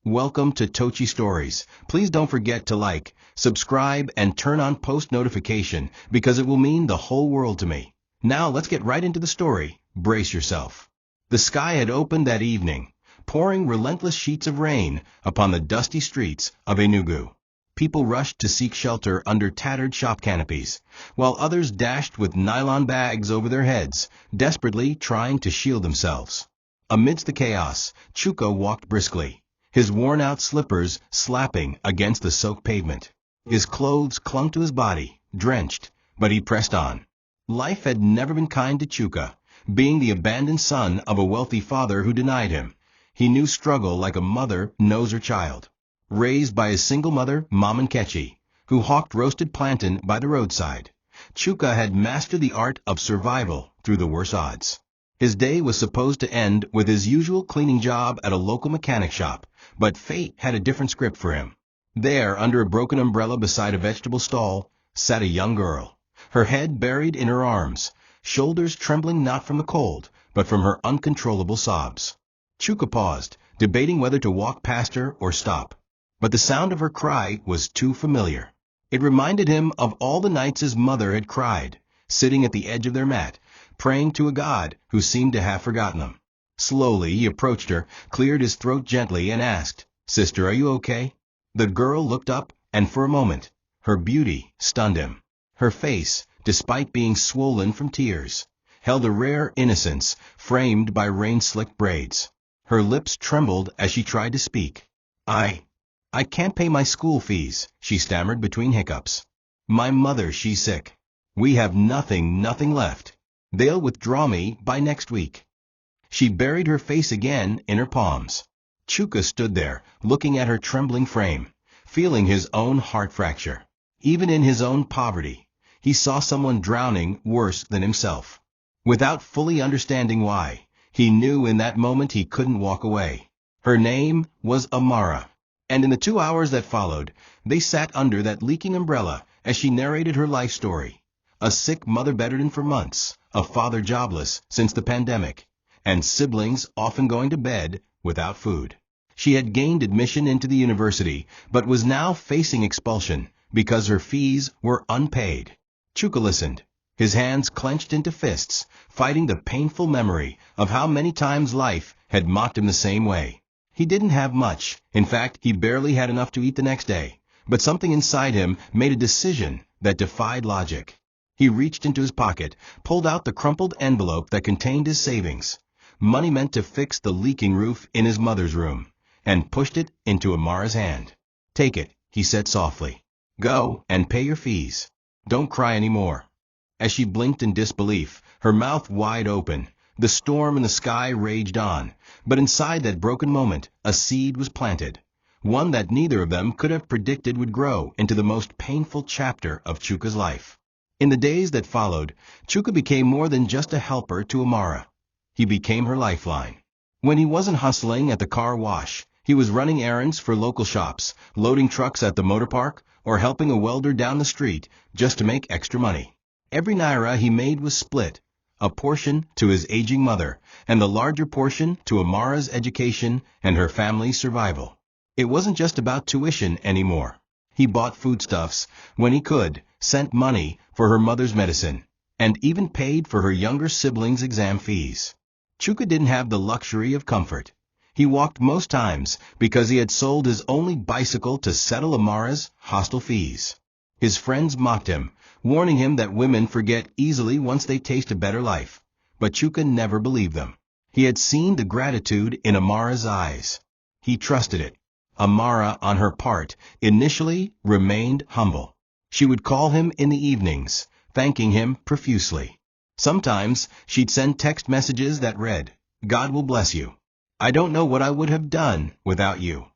Welcome to TOCHI Stories. Please don't forget to like, subscribe, and turn on post notification because it will mean the whole world to me. Now let's get right into the story. Brace yourself. The sky had opened that evening, pouring relentless sheets of rain upon the dusty streets of Enugu. People rushed to seek shelter under tattered shop canopies, while others dashed with nylon bags over their heads, desperately trying to shield themselves. Amidst the chaos, Chuka walked briskly, his worn-out slippers slapping against the soaked pavement. His clothes clung to his body, drenched, but he pressed on. Life had never been kind to Chuka. Being the abandoned son of a wealthy father who denied him, he knew struggle like a mother knows her child. Raised by a single mother, Mama Nkechi, who hawked roasted plantain by the roadside, Chuka had mastered the art of survival through the worst odds. His day was supposed to end with his usual cleaning job at a local mechanic shop, but fate had a different script for him. There, under a broken umbrella beside a vegetable stall, sat a young girl, her head buried in her arms, shoulders trembling not from the cold, but from her uncontrollable sobs. Chuka paused, debating whether to walk past her or stop. But the sound of her cry was too familiar. It reminded him of all the nights his mother had cried, sitting at the edge of their mat, praying to a God who seemed to have forgotten them. Slowly he approached her, cleared his throat gently, and asked, "Sister, are you okay?" The girl looked up, and for a moment, her beauty stunned him. Her face, despite being swollen from tears, held a rare innocence framed by rain-slicked braids. Her lips trembled as she tried to speak. I can't pay my school fees," she stammered between hiccups. "My mother, she's sick. We have nothing left. They'll withdraw me by next week." She buried her face again in her palms. Chuka stood there, looking at her trembling frame, feeling his own heart fracture. Even in his own poverty, he saw someone drowning worse than himself. Without fully understanding why, he knew in that moment he couldn't walk away. Her name was Amara. And in the 2 hours that followed, they sat under that leaking umbrella as she narrated her life story. A sick mother bedridden for months, a father jobless since the pandemic, and siblings often going to bed without food. She had gained admission into the university, but was now facing expulsion because her fees were unpaid. Chuka listened, his hands clenched into fists, fighting the painful memory of how many times life had mocked him the same way. He didn't have much. In fact, he barely had enough to eat the next day. But something inside him made a decision that defied logic. He reached into his pocket, pulled out the crumpled envelope that contained his savings, money meant to fix the leaking roof in his mother's room, and pushed it into Amara's hand. "Take it," he said softly. "Go and pay your fees. Don't cry anymore." As she blinked in disbelief, her mouth wide open, the storm in the sky raged on, but inside that broken moment, a seed was planted, one that neither of them could have predicted would grow into the most painful chapter of Chuka's life. In the days that followed, Chuka became more than just a helper to Amara. He became her lifeline. When he wasn't hustling at the car wash, he was running errands for local shops, loading trucks at the motor park, or helping a welder down the street just to make extra money. Every naira he made was split, a portion to his aging mother, and the larger portion to Amara's education and her family's survival. It wasn't just about tuition anymore. He bought foodstuffs when he could, sent money for her mother's medicine, and even paid for her younger siblings' exam fees. Chuka didn't have the luxury of comfort. He walked most times because he had sold his only bicycle to settle Amara's hostel fees. His friends mocked him, warning him that women forget easily once they taste a better life. But Chuka never believed them. He had seen the gratitude in Amara's eyes. He trusted it. Amara, on her part, initially remained humble. She would call him in the evenings, thanking him profusely. Sometimes she'd send text messages that read, "God will bless you. I don't know what I would have done without you."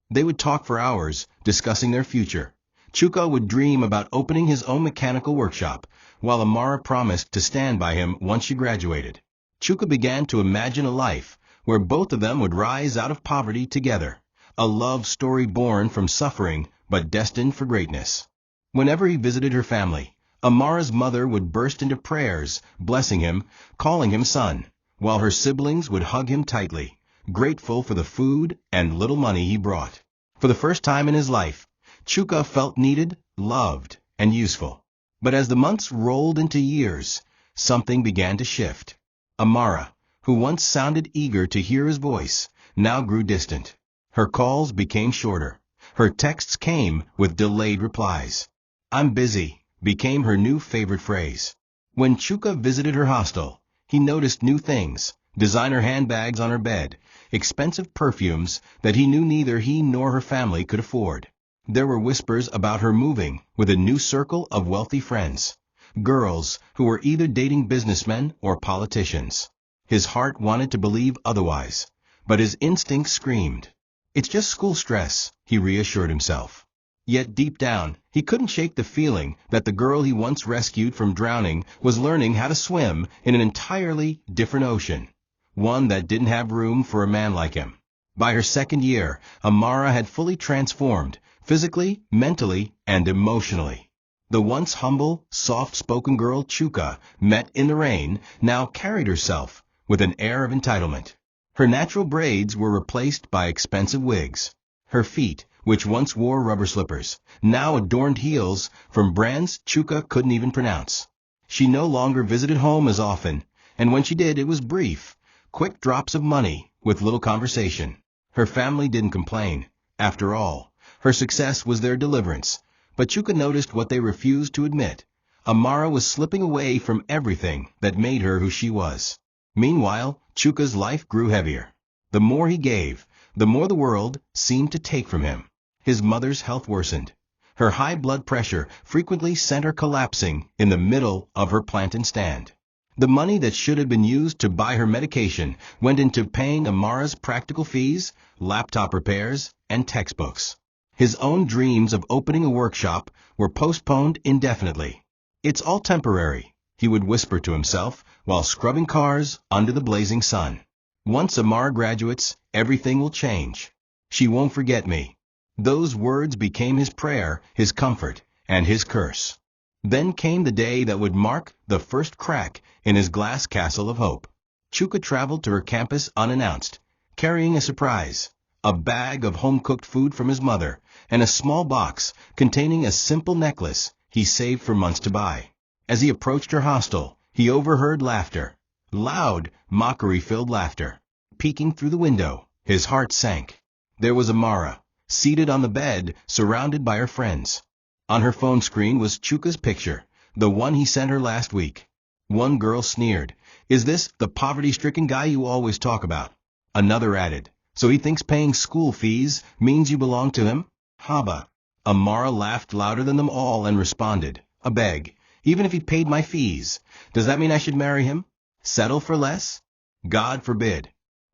They would talk for hours, discussing their future. Chuka would dream about opening his own mechanical workshop, while Amara promised to stand by him once she graduated. Chuka began to imagine a life where both of them would rise out of poverty together, a love story born from suffering but destined for greatness. Whenever he visited her family, Amara's mother would burst into prayers, blessing him, calling him son, while her siblings would hug him tightly, grateful for the food and little money he brought. For the first time in his life, Chuka felt needed, loved, and useful. But as the months rolled into years, something began to shift. Amara, who once sounded eager to hear his voice, now grew distant. Her calls became shorter. Her texts came with delayed replies. "I'm busy" became her new favorite phrase. When Chuka visited her hostel, he noticed new things: designer handbags on her bed, expensive perfumes that he knew neither he nor her family could afford. There were whispers about her moving with a new circle of wealthy friends, girls who were either dating businessmen or politicians. His heart wanted to believe otherwise, but his instincts screamed. "It's just school stress," he reassured himself. Yet deep down, he couldn't shake the feeling that the girl he once rescued from drowning was learning how to swim in an entirely different ocean, one that didn't have room for a man like him. By her second year, Amara had fully transformed, physically, mentally, and emotionally. The once humble, soft-spoken girl Chuka met in the rain now carried herself with an air of entitlement. Her natural braids were replaced by expensive wigs. Her feet, which once wore rubber slippers, now adorned heels from brands Chuka couldn't even pronounce. She no longer visited home as often, and when she did, it was brief, quick drops of money with little conversation. Her family didn't complain. After all, her success was their deliverance. But Chuka noticed what they refused to admit. Amara was slipping away from everything that made her who she was. Meanwhile, Chuka's life grew heavier. The more he gave, the more the world seemed to take from him. His mother's health worsened. Her high blood pressure frequently sent her collapsing in the middle of her plantain stand. The money that should have been used to buy her medication went into paying Amara's practical fees, laptop repairs, and textbooks. His own dreams of opening a workshop were postponed indefinitely. "It's all temporary," he would whisper to himself while scrubbing cars under the blazing sun. "Once Amara graduates, everything will change. She won't forget me." Those words became his prayer, his comfort, and his curse. Then came the day that would mark the first crack in his glass castle of hope. Chuka traveled to her campus unannounced, carrying a surprise: a bag of home-cooked food from his mother, and a small box containing a simple necklace he saved for months to buy. As he approached her hostel, he overheard laughter, loud, mockery-filled laughter. Peeking through the window, his heart sank. There was Amara, seated on the bed, surrounded by her friends. On her phone screen was Chuka's picture, the one he sent her last week. One girl sneered, "Is this the poverty-stricken guy you always talk about?" Another added, "So he thinks paying school fees means you belong to him? Haba." Amara laughed louder than them all and responded, "A beg. Even if he paid my fees, does that mean I should marry him? Settle for less? God forbid."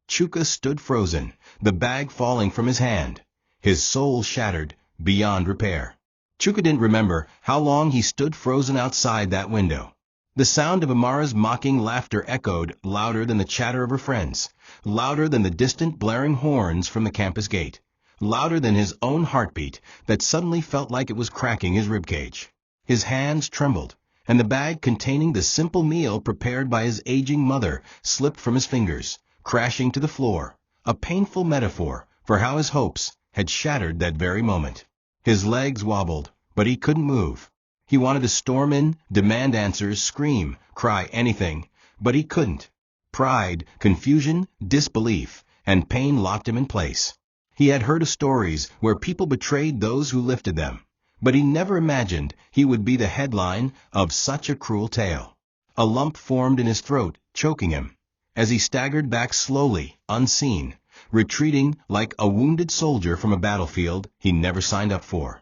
Chuka stood frozen, the bag falling from his hand, his soul shattered beyond repair. Chuka didn't remember how long he stood frozen outside that window. The sound of Amara's mocking laughter echoed louder than the chatter of her friends, louder than the distant blaring horns from the campus gate, louder than his own heartbeat that suddenly felt like it was cracking his ribcage. His hands trembled, and the bag containing the simple meal prepared by his aging mother slipped from his fingers, crashing to the floor, a painful metaphor for how his hopes had shattered that very moment. His legs wobbled, but he couldn't move. He wanted to storm in, demand answers, scream, cry, anything, but he couldn't. Pride, confusion, disbelief, and pain locked him in place. He had heard of stories where people betrayed those who lifted them, but he never imagined he would be the headline of such a cruel tale. A lump formed in his throat, choking him, as he staggered back slowly, unseen, retreating like a wounded soldier from a battlefield he never signed up for.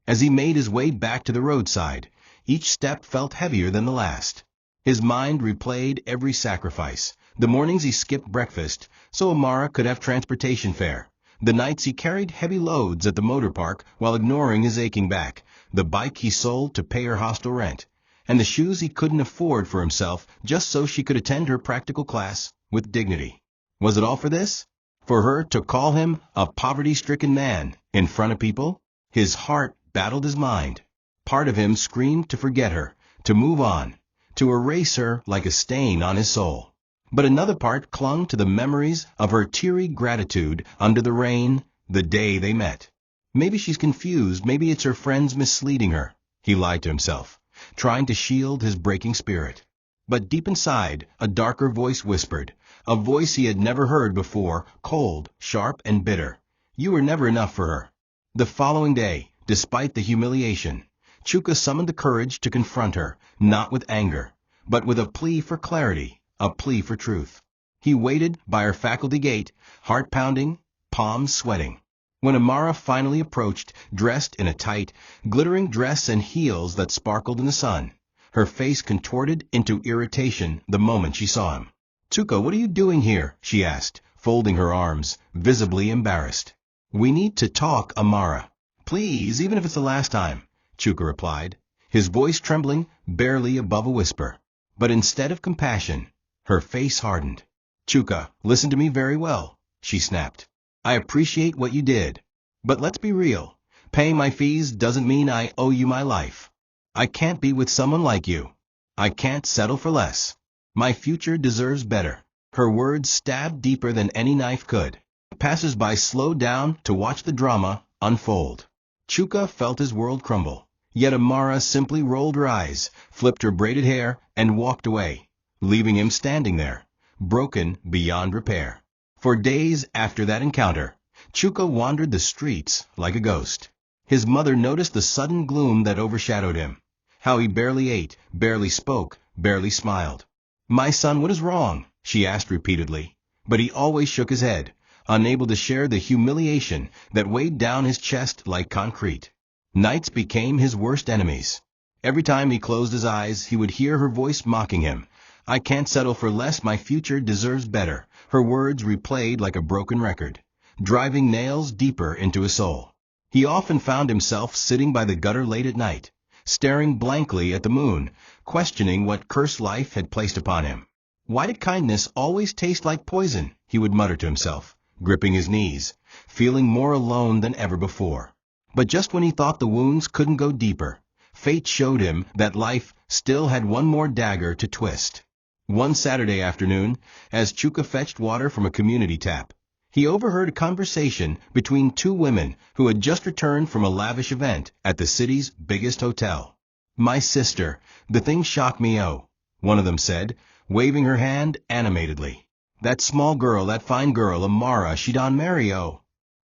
As he made his way back to the roadside, each step felt heavier than the last. His mind replayed every sacrifice: the mornings he skipped breakfast so Amara could have transportation fare, the nights he carried heavy loads at the motor park while ignoring his aching back, the bike he sold to pay her hostel rent, and the shoes he couldn't afford for himself just so she could attend her practical class with dignity. Was it all for this? For her to call him a poverty-stricken man in front of people? His heart battled his mind. Part of him screamed to forget her, to move on, to erase her like a stain on his soul. But another part clung to the memories of her teary gratitude under the rain the day they met. Maybe she's confused, maybe it's her friends misleading her, he lied to himself, trying to shield his breaking spirit. But deep inside, a darker voice whispered, a voice he had never heard before, cold, sharp, and bitter. You were never enough for her. The following day, despite the humiliation, Chuka summoned the courage to confront her, not with anger, but with a plea for clarity, a plea for truth. He waited by her faculty gate, heart pounding, palms sweating. When Amara finally approached, dressed in a tight, glittering dress and heels that sparkled in the sun, her face contorted into irritation the moment she saw him. "Chuka, what are you doing here?" she asked, folding her arms, visibly embarrassed. "We need to talk, Amara." "Please, even if it's the last time," Chuka replied, his voice trembling barely above a whisper. But instead of compassion, her face hardened. "Chuka, listen to me very well," she snapped. "I appreciate what you did. But let's be real. Paying my fees doesn't mean I owe you my life. I can't be with someone like you. I can't settle for less. My future deserves better." Her words stabbed deeper than any knife could. Passers-by slowed down to watch the drama unfold. Chuka felt his world crumble. Yet Amara simply rolled her eyes, flipped her braided hair, and walked away, leaving him standing there, broken beyond repair. For days after that encounter, Chuka wandered the streets like a ghost. His mother noticed the sudden gloom that overshadowed him, how he barely ate, barely spoke, barely smiled. "My son, what is wrong?" she asked repeatedly, but he always shook his head, unable to share the humiliation that weighed down his chest like concrete. Nights became his worst enemies. Every time he closed his eyes, he would hear her voice mocking him. "I can't settle for less, my future deserves better." Her words replayed like a broken record, driving nails deeper into his soul. He often found himself sitting by the gutter late at night, staring blankly at the moon, questioning what curse life had placed upon him. "Why did kindness always taste like poison?" he would mutter to himself, gripping his knees, feeling more alone than ever before. But just when he thought the wounds couldn't go deeper, fate showed him that life still had one more dagger to twist. One Saturday afternoon, as Chuka fetched water from a community tap, he overheard a conversation between two women who had just returned from a lavish event at the city's biggest hotel. "My sister, the thing shocked me, oh," one of them said, waving her hand animatedly. "That small girl, that fine girl, Amara, she done marry, oh."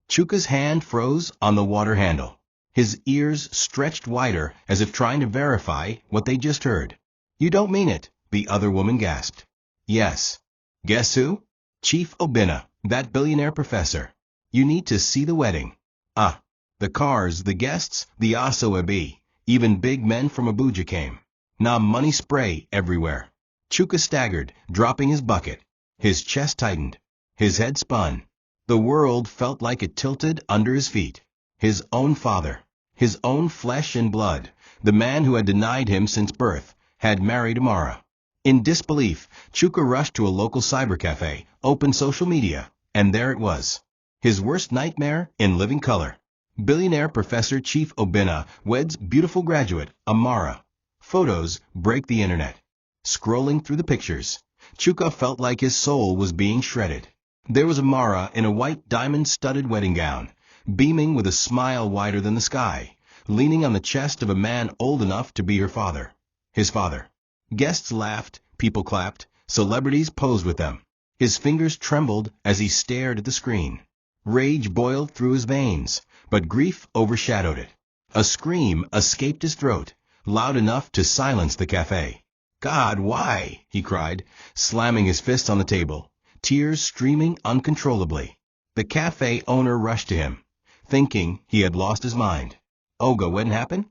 Chuka's hand froze on the water handle. His ears stretched wider as if trying to verify what they just heard. "You don't mean it," the other woman gasped. "Yes." "Guess who?" "Chief Oena, that billionaire professor. You need to see the wedding. Ah, the cars, the guests, the asoebi, even big men from Abuja came. Now money spray everywhere." Chuka staggered, dropping his bucket. His chest tightened. His head spun. The world felt like it tilted under his feet. His own father, his own flesh and blood, the man who had denied him since birth, had married Amara. In disbelief, Chuka rushed to a local cybercafe, opened social media, and there it was. His worst nightmare in living color. Billionaire Professor Chief Oena weds beautiful graduate, Amara. Photos break the internet. Scrolling through the pictures, Chuka felt like his soul was being shredded. There was Amara in a white diamond-studded wedding gown, beaming with a smile wider than the sky, leaning on the chest of a man old enough to be her father. His father. Guests laughed, people clapped, celebrities posed with them. His fingers trembled as he stared at the screen. Rage boiled through his veins, but grief overshadowed it. A scream escaped his throat, loud enough to silence the cafe. "God, why?" he cried, slamming his fist on the table, tears streaming uncontrollably. The cafe owner rushed to him, thinking he had lost his mind. "Oga, what happened?"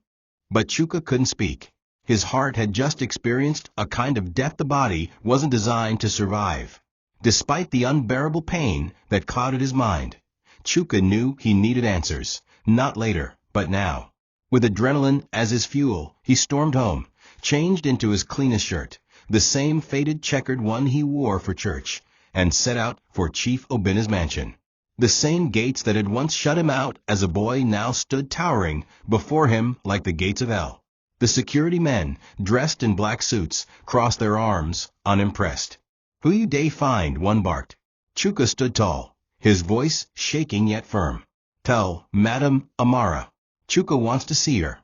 But Chuka couldn't speak. His heart had just experienced a kind of death the body wasn't designed to survive. Despite the unbearable pain that clouded his mind, Chuka knew he needed answers, not later, but now. With adrenaline as his fuel, he stormed home, changed into his cleanest shirt, the same faded checkered one he wore for church, and set out for Chief Obena's mansion. The same gates that had once shut him out as a boy now stood towering before him like the gates of hell. The security men, dressed in black suits, crossed their arms, unimpressed. Who you dey find? One barked. Chuka stood tall, his voice shaking yet firm. Tell Madam Amara. Chuka wants to see her.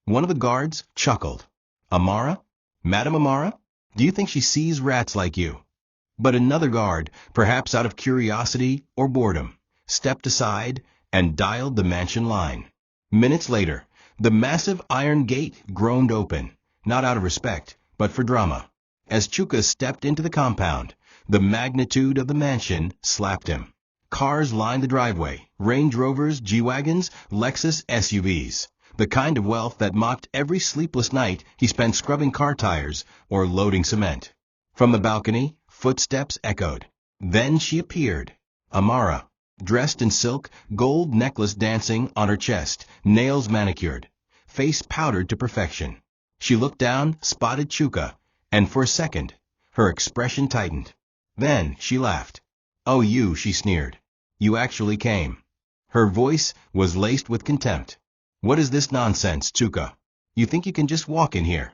One of the guards chuckled. Amara? Madam Amara? Do you think she sees rats like you? But another guard, perhaps out of curiosity or boredom, stepped aside and dialed the mansion line. Minutes later, the massive iron gate groaned open, not out of respect, but for drama. As Chuka stepped into the compound, the magnitude of the mansion slapped him. Cars lined the driveway, Range Rovers, G-Wagons, Lexus SUVs, the kind of wealth that mocked every sleepless night he spent scrubbing car tires or loading cement. From the balcony, footsteps echoed. Then she appeared, Amara, dressed in silk, gold necklace dancing on her chest, nails manicured, face powdered to perfection. She looked down, spotted Chuka, and for a second, her expression tightened. Then she laughed. Oh, you, she sneered. You actually came. Her voice was laced with contempt. What is this nonsense, Chuka? You think you can just walk in here?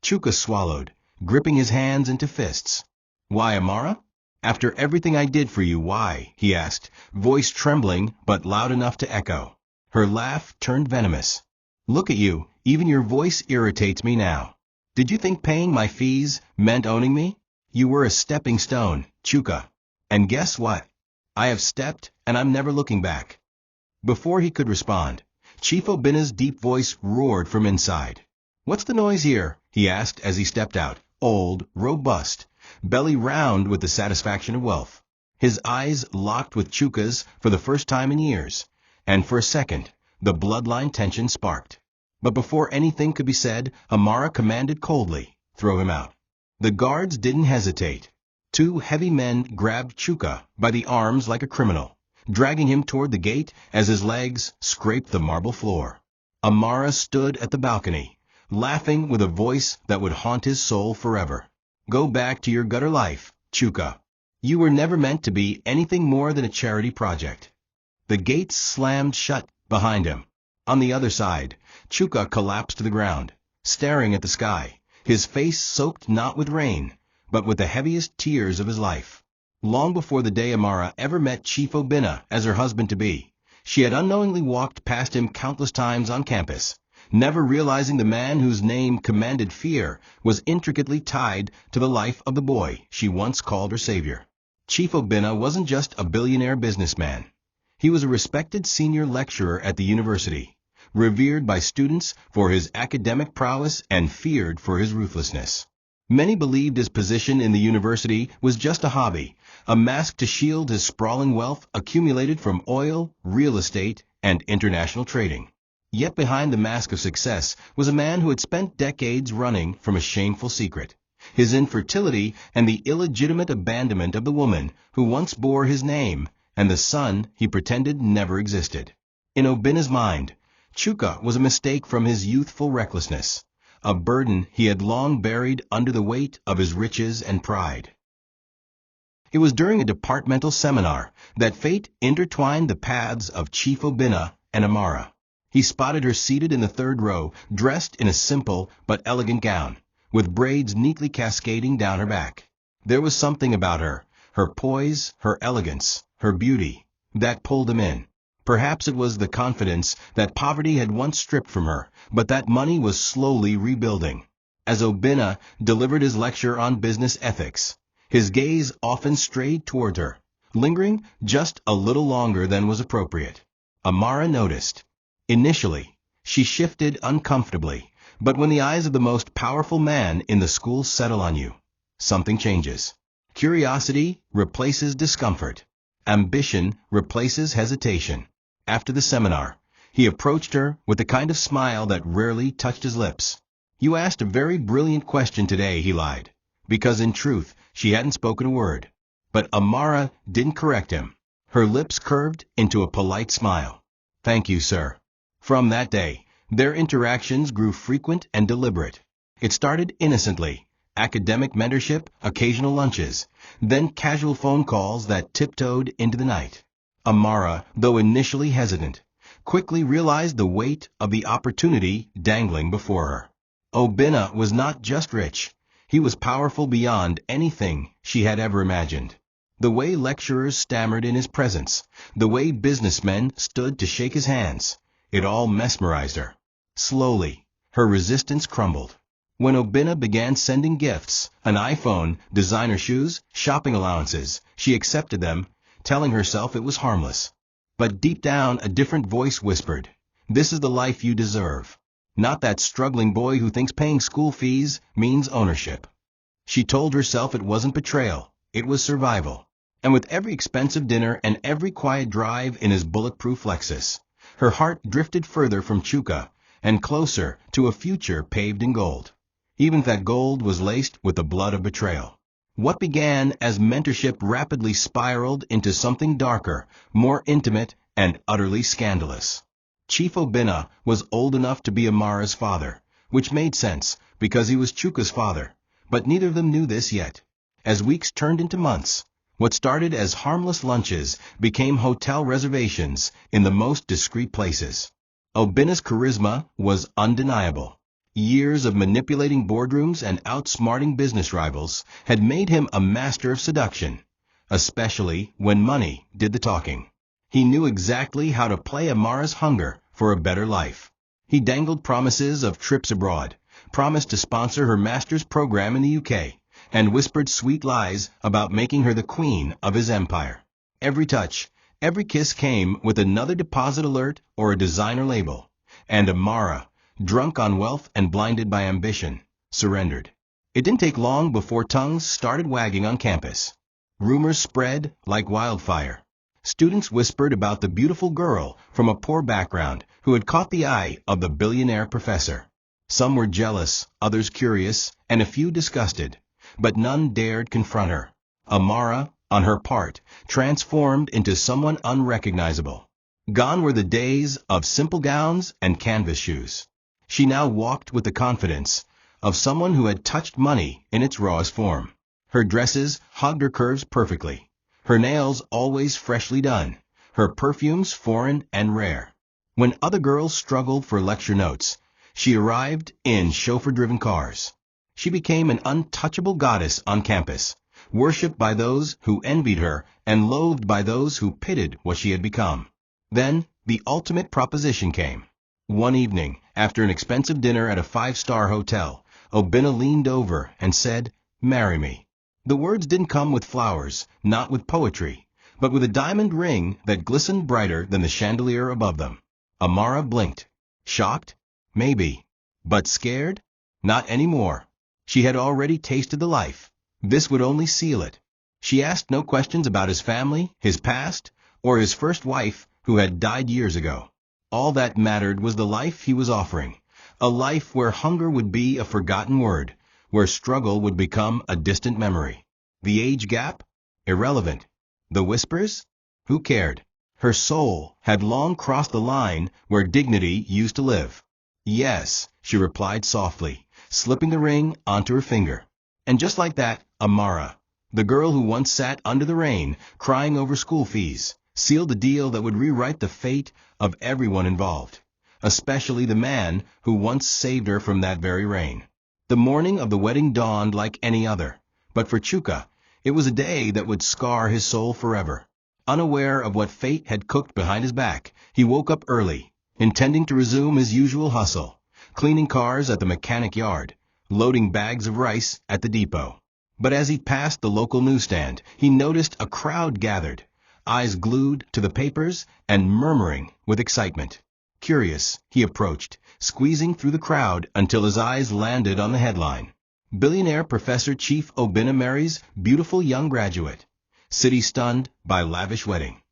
Chuka swallowed, gripping his hands into fists. Why, Amara? After everything I did for you, why? He asked, voice trembling but loud enough to echo. Her laugh turned venomous. Look at you, even your voice irritates me now. Did you think paying my fees meant owning me? You were a stepping stone, Chuka. And guess what? I have stepped, and I'm never looking back. Before he could respond, Chief Oena's deep voice roared from inside. What's the noise here? He asked as he stepped out, old, robust, belly round with the satisfaction of wealth. His eyes locked with Chuka's for the first time in years, and for a second, the bloodline tension sparked. But before anything could be said, Amara commanded coldly, throw him out. The guards didn't hesitate. Two heavy men grabbed Chuka by the arms like a criminal, dragging him toward the gate as his legs scraped the marble floor. Amara stood at the balcony, laughing with a voice that would haunt his soul forever. Go back to your gutter life, Chuka. You were never meant to be anything more than a charity project. The gates slammed shut behind him. On the other side, Chuka collapsed to the ground, staring at the sky, his face soaked not with rain, but with the heaviest tears of his life. Long before the day Amara ever met Chief Oena as her husband-to-be, she had unknowingly walked past him countless times on campus, never realizing the man whose name commanded fear was intricately tied to the life of the boy she once called her savior. Chief Oena wasn't just a billionaire businessman. He was a respected senior lecturer at the university, revered by students for his academic prowess and feared for his ruthlessness. Many believed his position in the university was just a hobby, a mask to shield his sprawling wealth accumulated from oil, real estate, and international trading. Yet behind the mask of success was a man who had spent decades running from a shameful secret, his infertility and the illegitimate abandonment of the woman who once bore his name and the son he pretended never existed. In Oena's mind, Chuka was a mistake from his youthful recklessness, a burden he had long buried under the weight of his riches and pride. It was during a departmental seminar that fate intertwined the paths of Chief Oena and Amara. He spotted her seated in the third row, dressed in a simple but elegant gown, with braids neatly cascading down her back. There was something about her, her poise, her elegance, her beauty, that pulled him in. Perhaps it was the confidence that poverty had once stripped from her, but that money was slowly rebuilding. As Oena delivered his lecture on business ethics, his gaze often strayed toward her, lingering just a little longer than was appropriate. Amara noticed. Initially, she shifted uncomfortably, but when the eyes of the most powerful man in the school settle on you, something changes. Curiosity replaces discomfort. Ambition replaces hesitation. After the seminar, he approached her with the kind of smile that rarely touched his lips. You asked a very brilliant question today, he lied, because in truth, she hadn't spoken a word. But Amara didn't correct him. Her lips curved into a polite smile. Thank you, sir. From that day, their interactions grew frequent and deliberate. It started innocently, academic mentorship, occasional lunches, then casual phone calls that tiptoed into the night. Amara, though initially hesitant, quickly realized the weight of the opportunity dangling before her. Oena was not just rich. He was powerful beyond anything she had ever imagined. The way lecturers stammered in his presence, the way businessmen stood to shake his hands, it all mesmerized her. Slowly, her resistance crumbled. When Oena began sending gifts, an iPhone, designer shoes, shopping allowances, she accepted them, telling herself it was harmless. But deep down, a different voice whispered, "This is the life you deserve. Not that struggling boy who thinks paying school fees means ownership." She told herself it wasn't betrayal, it was survival. And with every expensive dinner and every quiet drive in his bulletproof Lexus, her heart drifted further from Chuka and closer to a future paved in gold. Even if that gold was laced with the blood of betrayal. What began as mentorship rapidly spiraled into something darker, more intimate, and utterly scandalous. Chief Oena was old enough to be Amara's father, which made sense because he was Chuka's father, but neither of them knew this yet. As weeks turned into months, what started as harmless lunches became hotel reservations in the most discreet places. Oena's charisma was undeniable. Years of manipulating boardrooms and outsmarting business rivals had made him a master of seduction, especially when money did the talking. He knew exactly how to play Amara's hunger for a better life. He dangled promises of trips abroad, promised to sponsor her master's program in the UK, and whispered sweet lies about making her the queen of his empire. Every touch, every kiss came with another deposit alert or a designer label, and Amara, drunk on wealth and blinded by ambition, surrendered. It didn't take long before tongues started wagging on campus. Rumors spread like wildfire. Students whispered about the beautiful girl from a poor background who had caught the eye of the billionaire professor. Some were jealous, others curious, and a few disgusted, but none dared confront her. Amara, on her part, transformed into someone unrecognizable. Gone were the days of simple gowns and canvas shoes. She now walked with the confidence of someone who had touched money in its rawest form. Her dresses hugged her curves perfectly, her nails always freshly done, her perfumes foreign and rare. When other girls struggled for lecture notes, she arrived in chauffeur-driven cars. She became an untouchable goddess on campus, worshipped by those who envied her and loathed by those who pitied what she had become. Then, the ultimate proposition came. One evening, after an expensive dinner at a 5-star hotel, Oena leaned over and said, "Marry me." The words didn't come with flowers, not with poetry, but with a diamond ring that glistened brighter than the chandelier above them. Amara blinked. Shocked? Maybe. But scared? Not anymore. She had already tasted the life. This would only seal it. She asked no questions about his family, his past, or his first wife who had died years ago. All that mattered was the life he was offering, a life where hunger would be a forgotten word, where struggle would become a distant memory. The age gap? Irrelevant. The whispers? Who cared? Her soul had long crossed the line where dignity used to live. "Yes," she replied softly, slipping the ring onto her finger. And just like that, Amara, the girl who once sat under the rain, crying over school fees, sealed a deal that would rewrite the fate of everyone involved, especially the man who once saved her from that very rain. The morning of the wedding dawned like any other, but for Chuka, it was a day that would scar his soul forever. Unaware of what fate had cooked behind his back, he woke up early, intending to resume his usual hustle, cleaning cars at the mechanic yard, loading bags of rice at the depot. But as he passed the local newsstand, he noticed a crowd gathered, eyes glued to the papers and murmuring with excitement. Curious, he approached, squeezing through the crowd until his eyes landed on the headline. Billionaire Professor Chief Oena marries beautiful young graduate. City stunned by lavish wedding.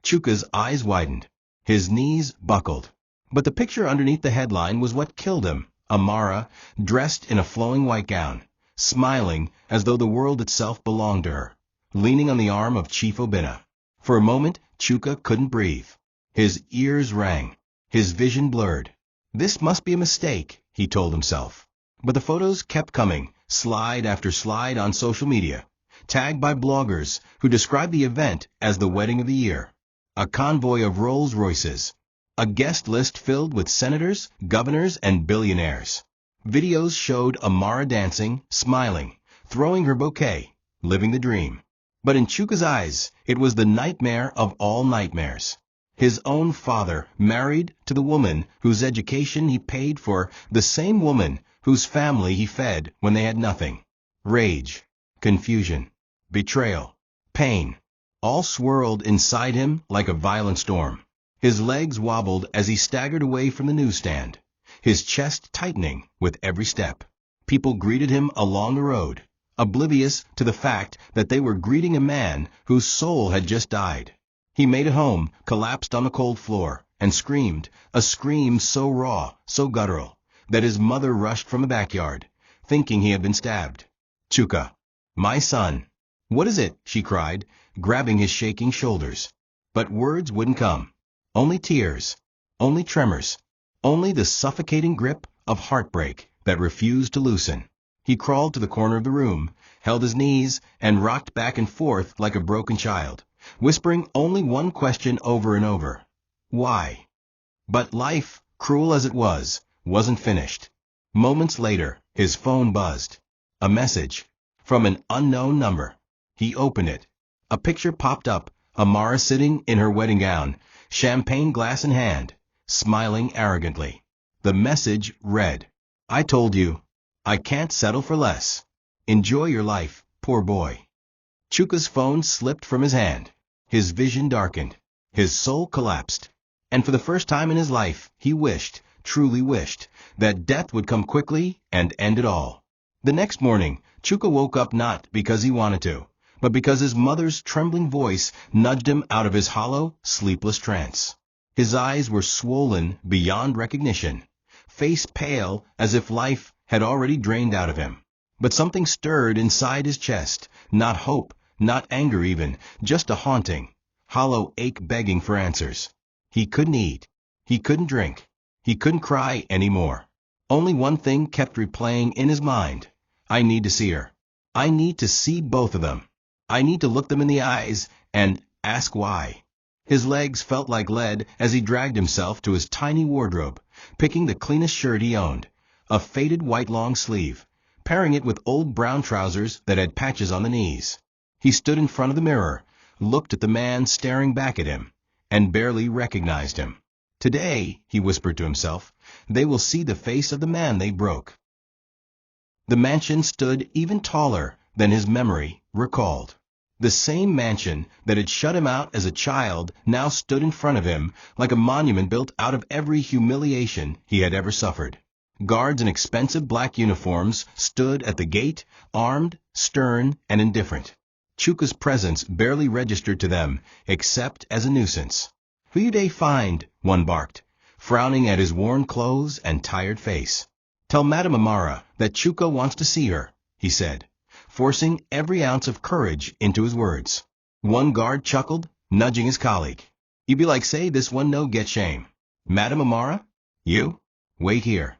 Chuka's eyes widened. His knees buckled. But the picture underneath the headline was what killed him. Amara, dressed in a flowing white gown, smiling as though the world itself belonged to her, leaning on the arm of Chief Oena. For a moment, Chuka couldn't breathe. His ears rang. His vision blurred. This must be a mistake, he told himself. But the photos kept coming, slide after slide on social media, tagged by bloggers who described the event as the wedding of the year. A convoy of Rolls Royces. A guest list filled with senators, governors, and billionaires. Videos showed Amara dancing, smiling, throwing her bouquet, living the dream. But in Chuka's eyes, it was the nightmare of all nightmares. His own father married to the woman whose education he paid for, the same woman whose family he fed when they had nothing. Rage, confusion, betrayal, pain, all swirled inside him like a violent storm. His legs wobbled as he staggered away from the newsstand, his chest tightening with every step. People greeted him along the road, oblivious to the fact that they were greeting a man whose soul had just died. He made it home, collapsed on the cold floor, and screamed, a scream so raw, so guttural, that his mother rushed from the backyard, thinking he had been stabbed. "Chuka, my son." "What is it?" she cried, grabbing his shaking shoulders. But words wouldn't come. Only tears, only tremors, only the suffocating grip of heartbreak that refused to loosen. He crawled to the corner of the room, held his knees, and rocked back and forth like a broken child, whispering only one question over and over. Why? But life, cruel as it was, wasn't finished. Moments later, his phone buzzed. A message from an unknown number. He opened it. A picture popped up, Amara sitting in her wedding gown, champagne glass in hand, smiling arrogantly. The message read, "I told you, I can't settle for less. Enjoy your life, poor boy." Chuka's phone slipped from his hand. His vision darkened. His soul collapsed. And for the first time in his life, he wished, truly wished, that death would come quickly and end it all. The next morning, Chuka woke up not because he wanted to, but because his mother's trembling voice nudged him out of his hollow, sleepless trance. His eyes were swollen beyond recognition, face pale as if life had already drained out of him. But something stirred inside his chest, not hope, not anger even, just a haunting, hollow ache begging for answers. He couldn't eat. He couldn't drink. He couldn't cry anymore. Only one thing kept replaying in his mind. I need to see her. I need to see both of them. I need to look them in the eyes and ask why. His legs felt like lead as he dragged himself to his tiny wardrobe, picking the cleanest shirt he owned, a faded white long sleeve, pairing it with old brown trousers that had patches on the knees. He stood in front of the mirror, looked at the man staring back at him, and barely recognized him. Today, he whispered to himself, they will see the face of the man they broke. The mansion stood even taller than his memory recalled. The same mansion that had shut him out as a child now stood in front of him like a monument built out of every humiliation he had ever suffered. Guards in expensive black uniforms stood at the gate, armed, stern, and indifferent. Chuka's presence barely registered to them, except as a nuisance. "Who you dey find?" one barked, frowning at his worn clothes and tired face. "Tell Madame Amara that Chuka wants to see her," he said, forcing every ounce of courage into his words. One guard chuckled, nudging his colleague. "You be like say this one no get shame. Madame Amara? You? Wait here."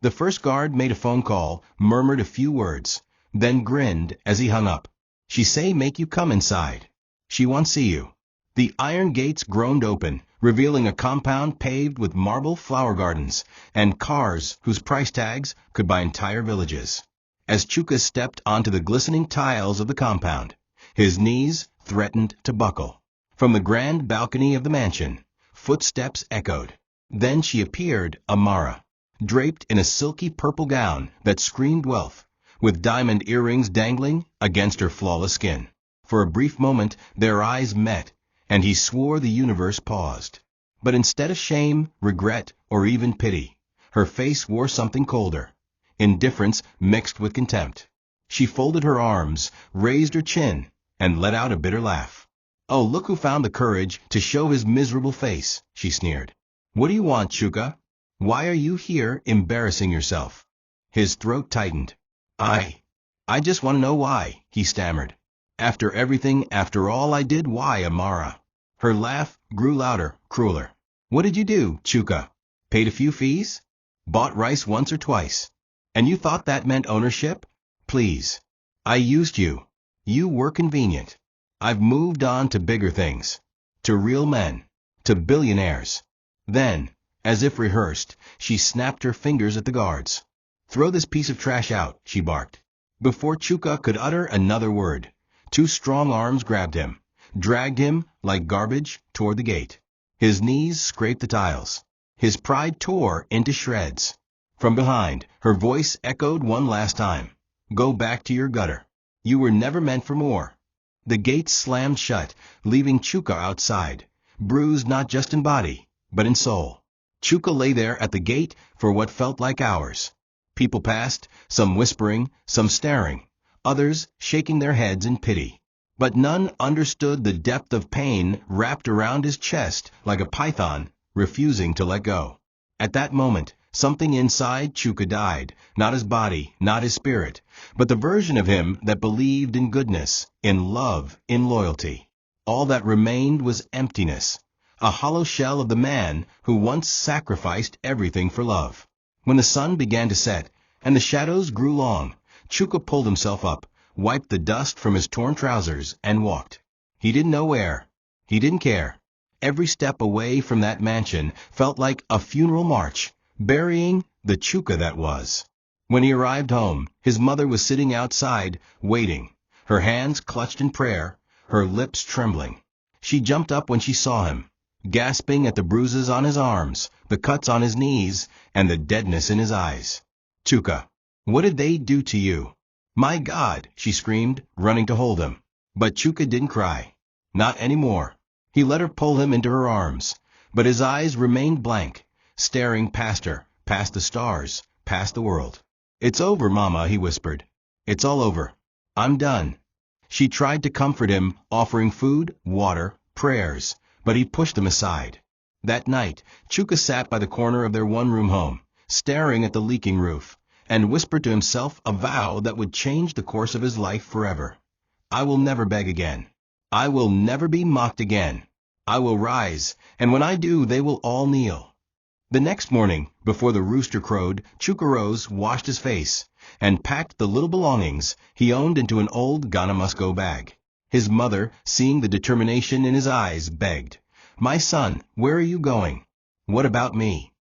The first guard made a phone call, murmured a few words, then grinned as he hung up. "She say make you come inside. She want see you." The iron gates groaned open, revealing a compound paved with marble flower gardens, and cars whose price tags could buy entire villages. As Chuka stepped onto the glistening tiles of the compound, his knees threatened to buckle. From the grand balcony of the mansion, footsteps echoed. Then she appeared, Amara, draped in a silky purple gown that screamed wealth, with diamond earrings dangling against her flawless skin. For a brief moment their eyes met, and he swore the universe paused. But instead of shame, regret, or even pity, her face wore something colder, indifference mixed with contempt. She folded her arms, raised her chin, and let out a bitter laugh. "Oh, look who found the courage to show his miserable face," she sneered. "What do you want, Chuka? Why are you here embarrassing yourself?" His throat tightened. I just want to know why," he stammered. "After everything, after all I did, why, Amara?" Her laugh grew louder, crueler. "What did you do, Chuka? Paid a few fees? Bought rice once or twice? And you thought that meant ownership? Please. I used you. You were convenient. I've moved on to bigger things. To real men. To billionaires." Then, as if rehearsed, she snapped her fingers at the guards. Throw this piece of trash out, she barked. Before Chuka could utter another word, two strong arms grabbed him, dragged him like garbage toward the gate. His knees scraped the tiles. His pride tore into shreds. From behind, her voice echoed one last time. Go back to your gutter. You were never meant for more. The gate slammed shut, leaving Chuka outside, bruised not just in body, but in soul. Chuka lay there at the gate for what felt like hours. People passed, some whispering, some staring, others shaking their heads in pity. But none understood the depth of pain wrapped around his chest like a python, refusing to let go. At that moment, something inside Chuka died, not his body, not his spirit, but the version of him that believed in goodness, in love, in loyalty. All that remained was emptiness, a hollow shell of the man who once sacrificed everything for love. When the sun began to set, and the shadows grew long, Chuka pulled himself up, wiped the dust from his torn trousers, and walked. He didn't know where. He didn't care. Every step away from that mansion felt like a funeral march, burying the Chuka that was. When he arrived home, his mother was sitting outside, waiting, her hands clutched in prayer, her lips trembling. She jumped up when she saw him, gasping at the bruises on his arms, the cuts on his knees, and the deadness in his eyes. Chuka, what did they do to you? My God, she screamed, running to hold him. But Chuka didn't cry. Not anymore. He let her pull him into her arms, but his eyes remained blank, staring past her, past the stars, past the world. It's over, Mama, he whispered. It's all over. I'm done. She tried to comfort him, offering food, water, prayers, but he pushed them aside. That night, Chuka sat by the corner of their one-room home, staring at the leaking roof, and whispered to himself a vow that would change the course of his life forever. I will never beg again. I will never be mocked again. I will rise, and when I do, they will all kneel. The next morning, before the rooster crowed, Chuka rose, washed his face, and packed the little belongings he owned into an old Gana-Must-Go bag. His mother, seeing the determination in his eyes, begged, My son, where are you going? What about me?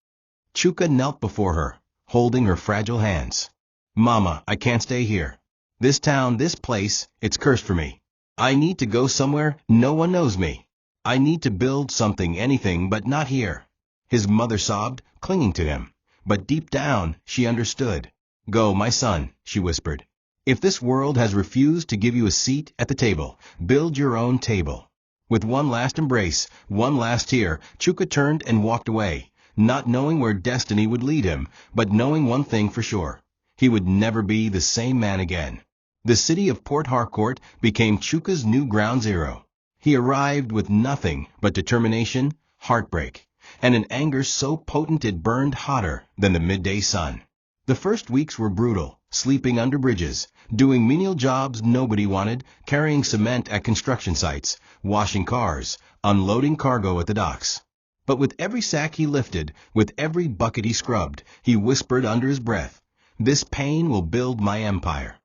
Chuka knelt before her, holding her fragile hands. Mama, I can't stay here. This town, this place, it's cursed for me. I need to go somewhere no one knows me. I need to build something, anything, but not here. His mother sobbed, clinging to him, but deep down she understood. Go, my son, she whispered. If this world has refused to give you a seat at the table, build your own table. With one last embrace, one last tear, Chuka turned and walked away, not knowing where destiny would lead him, but knowing one thing for sure. He would never be the same man again. The city of Port Harcourt became Chuka's new ground zero. He arrived with nothing but determination, heartbreak, and an anger so potent it burned hotter than the midday sun. The first weeks were brutal, sleeping under bridges, doing menial jobs nobody wanted, carrying cement at construction sites, washing cars, unloading cargo at the docks. But with every sack he lifted, with every bucket he scrubbed, he whispered under his breath, This pain will build my empire.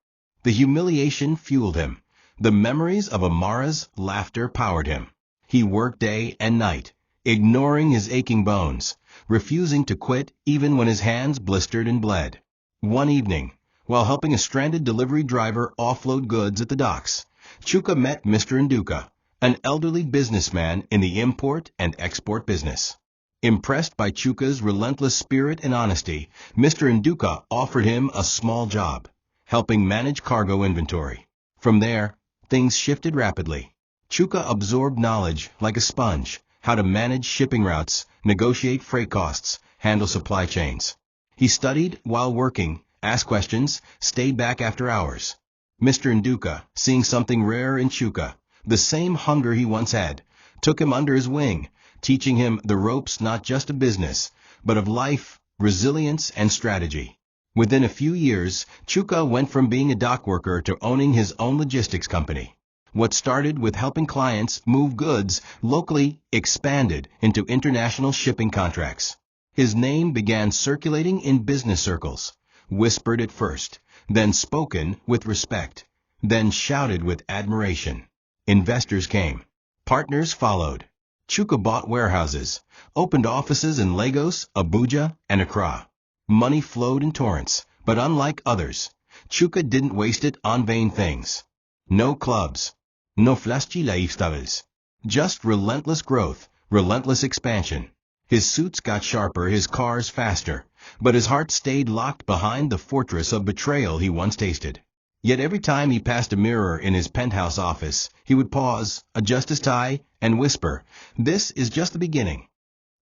The humiliation fueled him. The memories of Amara's laughter powered him. He worked day and night, ignoring his aching bones, refusing to quit even when his hands blistered and bled. One evening, while helping a stranded delivery driver offload goods at the docks, Chuka met Mr. Nduka, an elderly businessman in the import and export business. Impressed by Chuka's relentless spirit and honesty, Mr. Nduka offered him a small job, helping manage cargo inventory. From there, things shifted rapidly. Chuka absorbed knowledge like a sponge, how to manage shipping routes, negotiate freight costs, handle supply chains. He studied while working, asked questions, stayed back after hours. Mr. Nduka, seeing something rare in Chuka, the same hunger he once had, took him under his wing, teaching him the ropes not just of business, but of life, resilience, and strategy. Within a few years, Chuka went from being a dock worker to owning his own logistics company. What started with helping clients move goods locally expanded into international shipping contracts. His name began circulating in business circles, whispered at first, then spoken with respect, then shouted with admiration. Investors came. Partners followed. Chuka bought warehouses, opened offices in Lagos, Abuja, and Accra. Money flowed in torrents, But unlike others, Chuka didn't waste it on vain things. No clubs. No flashy lifestyles. Just relentless growth, relentless expansion. His suits got sharper, his cars faster, but his heart stayed locked behind the fortress of betrayal he once tasted. Yet every time he passed a mirror in his penthouse office, he would pause, adjust his tie, and whisper, "This is just the beginning."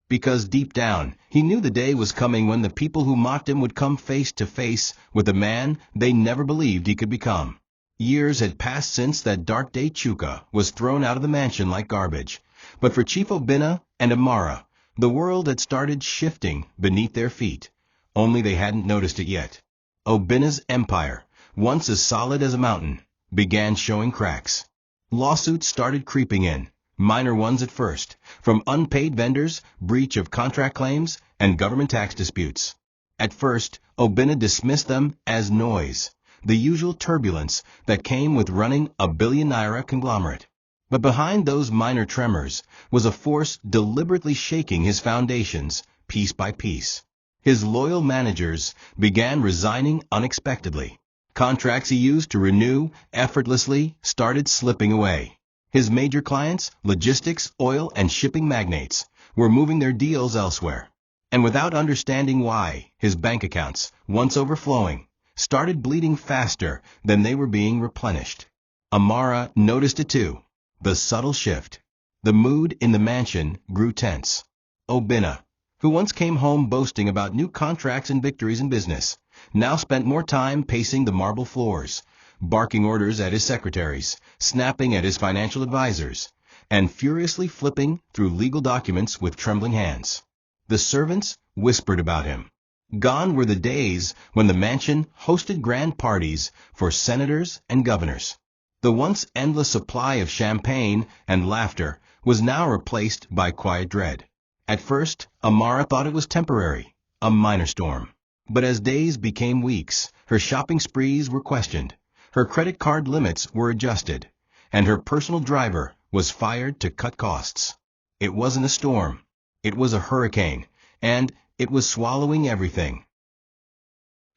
Because deep down, he knew the day was coming when the people who mocked him would come face to face with the man they never believed he could become. Years had passed since that dark day Chuka was thrown out of the mansion like garbage. But for Chief Oena and Amara, the world had started shifting beneath their feet. Only they hadn't noticed it yet. Oena's empire, once as solid as a mountain, began showing cracks. Lawsuits started creeping in, minor ones at first, from unpaid vendors, breach of contract claims, and government tax disputes. At first, Oena dismissed them as noise, the usual turbulence that came with running a billion-naira conglomerate. But behind those minor tremors was a force deliberately shaking his foundations piece by piece. His loyal managers began resigning unexpectedly. Contracts he used to renew effortlessly started slipping away. His major clients, logistics, oil, and shipping magnates, were moving their deals elsewhere. And without understanding why, his bank accounts, once overflowing, started bleeding faster than they were being replenished. Amara noticed it too. The subtle shift. The mood in the mansion grew tense. Oena, who once came home boasting about new contracts and victories in business, now spent more time pacing the marble floors, barking orders at his secretaries, snapping at his financial advisors, and furiously flipping through legal documents with trembling hands. The servants whispered about him. Gone were the days when the mansion hosted grand parties for senators and governors. The once endless supply of champagne and laughter was now replaced by quiet dread. At first, Amara thought it was temporary, a minor storm. But as days became weeks, her shopping sprees were questioned, her credit card limits were adjusted, and her personal driver was fired to cut costs. It wasn't a storm. It was a hurricane, and it was swallowing everything.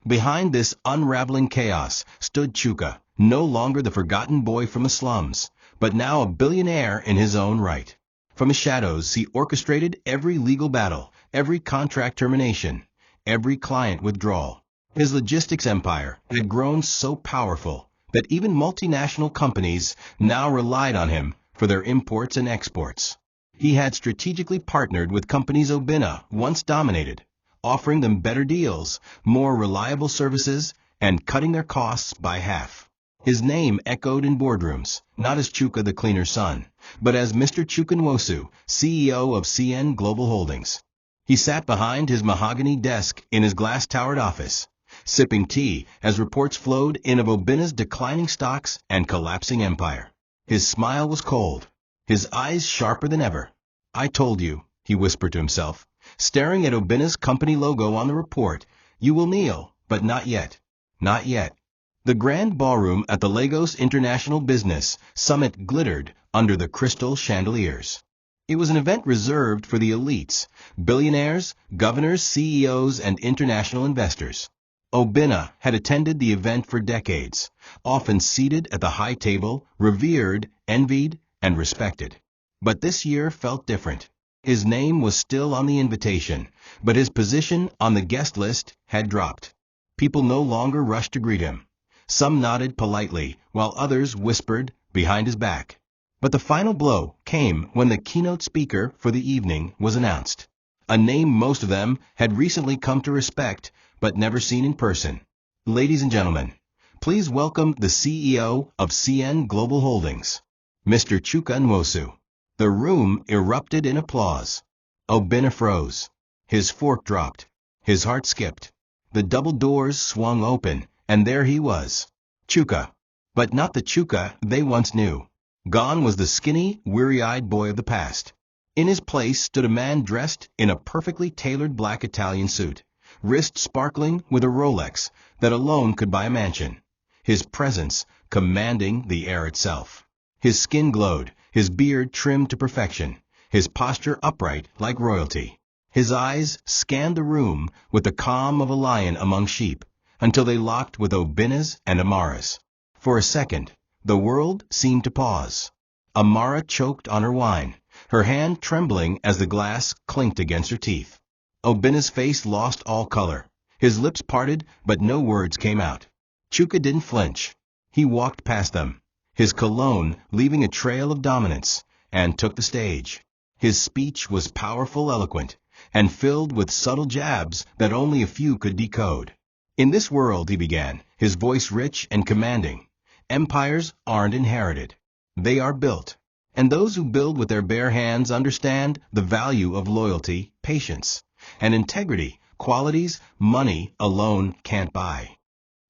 Behind this unraveling chaos stood Chuka, no longer the forgotten boy from the slums, but now a billionaire in his own right. From his shadows, he orchestrated every legal battle, every contract termination, every client withdrawal. His logistics empire had grown so powerful that even multinational companies now relied on him for their imports and exports. He had strategically partnered with companies Oena once dominated, offering them better deals, more reliable services, and cutting their costs by half. His name echoed in boardrooms, not as Chuka the cleaner's son, but as Mr. Chuka Nwosu, CEO of CN Global Holdings. He sat behind his mahogany desk in his glass-towered office, sipping tea as reports flowed in of Oena's declining stocks and collapsing empire. His smile was cold, his eyes sharper than ever. "I told you," he whispered to himself, staring at Oena's company logo on the report, "you will kneel, but not yet. Not yet." The grand ballroom at the Lagos International Business Summit glittered under the crystal chandeliers. It was an event reserved for the elites, billionaires, governors, CEOs, and international investors. Oena had attended the event for decades, often seated at the high table, revered, envied, and respected. But this year felt different. His name was still on the invitation, but his position on the guest list had dropped. People no longer rushed to greet him. Some nodded politely, while others whispered behind his back. But the final blow came when the keynote speaker for the evening was announced. A name most of them had recently come to respect, but never seen in person. Ladies and gentlemen, please welcome the CEO of CN Global Holdings, Mr. Chuka Nwosu. The room erupted in applause. Oena froze. His fork dropped. His heart skipped. The double doors swung open, and there he was. Chuka. But not the Chuka they once knew. Gone was the skinny, weary-eyed boy of the past. In his place stood a man dressed in a perfectly tailored black Italian suit, wrist sparkling with a Rolex that alone could buy a mansion. His presence commanding the air itself. His skin glowed, his beard trimmed to perfection, his posture upright like royalty. His eyes scanned the room with the calm of a lion among sheep, until they locked with Oena's and Amara's. For a second, the world seemed to pause. Amara choked on her wine, her hand trembling as the glass clinked against her teeth. Oena's face lost all color. His lips parted, but no words came out. Chuka didn't flinch. He walked past them, his cologne leaving a trail of dominance, and took the stage. His speech was powerful, eloquent, and filled with subtle jabs that only a few could decode. In this world, he began, his voice rich and commanding, empires aren't inherited. They are built. And those who build with their bare hands understand the value of loyalty, patience, and integrity, qualities money alone can't buy.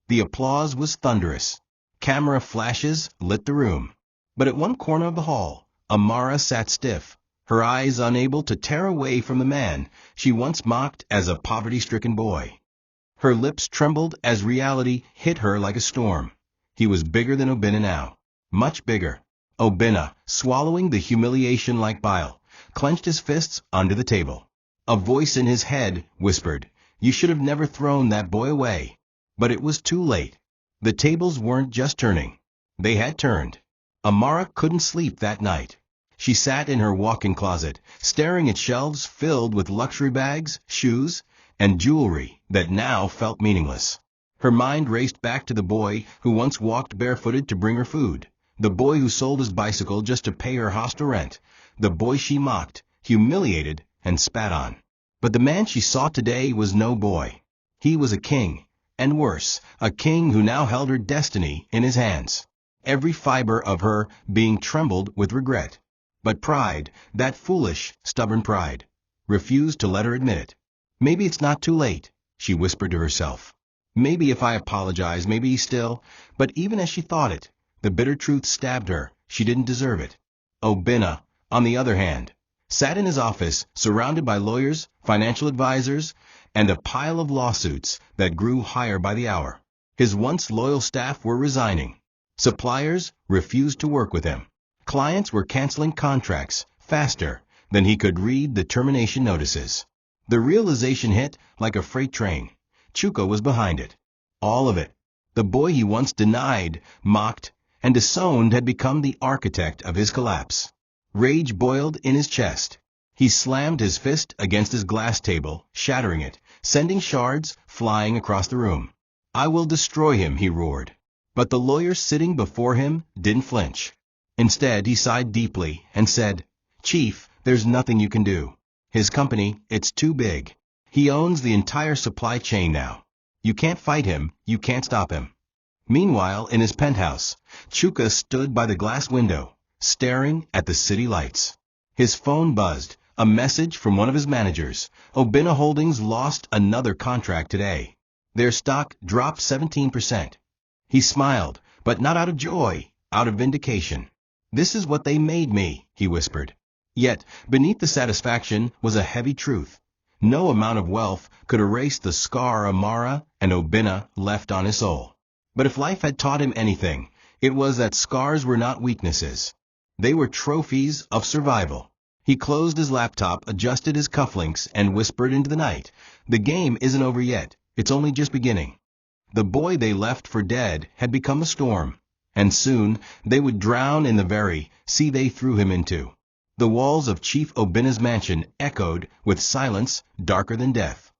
The applause was thunderous. Camera flashes lit the room. But at one corner of the hall, Amara sat stiff, her eyes unable to tear away from the man she once mocked as a poverty-stricken boy. Her lips trembled as reality hit her like a storm. He was bigger than Oena now. Much bigger. Oena, swallowing the humiliation like bile, clenched his fists under the table. A voice in his head whispered, "You should have never thrown that boy away." But it was too late. The tables weren't just turning. They had turned. Amara couldn't sleep that night. She sat in her walk-in closet, staring at shelves filled with luxury bags, shoes, and jewelry that now felt meaningless. Her mind raced back to the boy who once walked barefooted to bring her food, the boy who sold his bicycle just to pay her hostel rent, the boy she mocked, humiliated, and spat on. But the man she saw today was no boy. He was a king, and worse, a king who now held her destiny in his hands. Every fiber of her being trembled with regret. But pride, that foolish, stubborn pride, refused to let her admit it. Maybe it's not too late, she whispered to herself. Maybe if I apologize, maybe he still... But even as she thought it, the bitter truth stabbed her. She didn't deserve it. Oena, on the other hand, sat in his office, surrounded by lawyers, financial advisors, and a pile of lawsuits that grew higher by the hour. His once loyal staff were resigning. Suppliers refused to work with him. Clients were canceling contracts faster than he could read the termination notices. The realization hit like a freight train. Chuka was behind it. All of it. The boy he once denied, mocked, and disowned had become the architect of his collapse. Rage boiled in his chest. He slammed his fist against his glass table, shattering it, sending shards flying across the room. "I will destroy him," he roared. But the lawyer sitting before him didn't flinch. Instead, he sighed deeply and said, "Chief, there's nothing you can do. His company, it's too big. He owns the entire supply chain now. You can't fight him, you can't stop him." Meanwhile, in his penthouse, Chuka stood by the glass window, staring at the city lights. His phone buzzed, a message from one of his managers. Oena Holdings lost another contract today. Their stock dropped 17%. He smiled, but not out of joy, out of vindication. "This is what they made me," he whispered. Yet, beneath the satisfaction was a heavy truth. No amount of wealth could erase the scar Amara and Oena left on his soul. But if life had taught him anything, it was that scars were not weaknesses. They were trophies of survival. He closed his laptop, adjusted his cufflinks, and whispered into the night, "The game isn't over yet. It's only just beginning." The boy they left for dead had become a storm, and soon they would drown in the very sea they threw him into. The walls of Chief Oena's mansion echoed with silence darker than death.